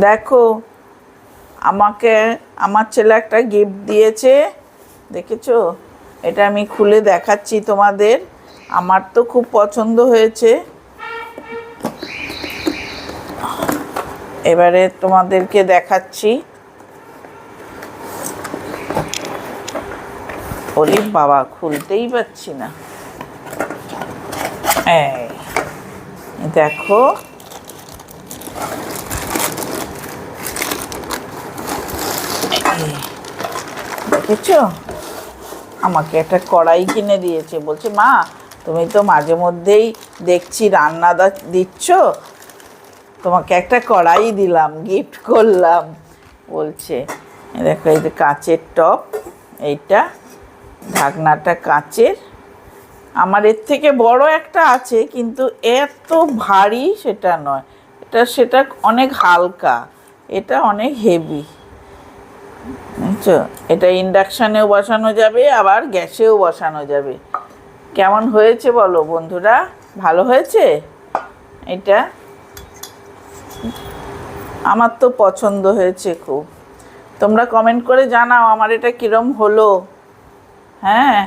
দেখো, আমাকে আমার ছেলে একটা গিফট দিয়েছে, দেখেছো? এটা আমি খুলে দেখাচ্ছি তোমাদের। আমার তো খুব পছন্দ হয়েছে। এবারে তোমাদেরকে দেখাচ্ছি। ওরে বাবা, খুলতেই পারছি না। এই দেখো, দেখেছো? আমাকে একটা কড়াই কিনে দিয়েছে। বলছে, মা তুমি তো মাঝে মধ্যেই দেখছি রান্না দিচ্ছ, তোমাকে একটা কড়াই দিলাম, গিফট করলাম বলছে। দেখো, এই যে কাঁচের টপ, এইটা ঢাকনাটা কাঁচের। আমার এর থেকে বড় একটা আছে, কিন্তু এত ভারী সেটা নয়। সেটা অনেক হালকা, এটা অনেক হেভি, বুঝছো? এটা ইন্ডাকশানেও বসানো যাবে, আবার গ্যাসেও বসানো যাবে। কেমন হয়েছে বলো বন্ধুরা? ভালো হয়েছে এটা? আমার তো পছন্দ হয়েছে খুব। তোমরা কমেন্ট করে জানাও আমার এটা কিরম হলো। হ্যাঁ।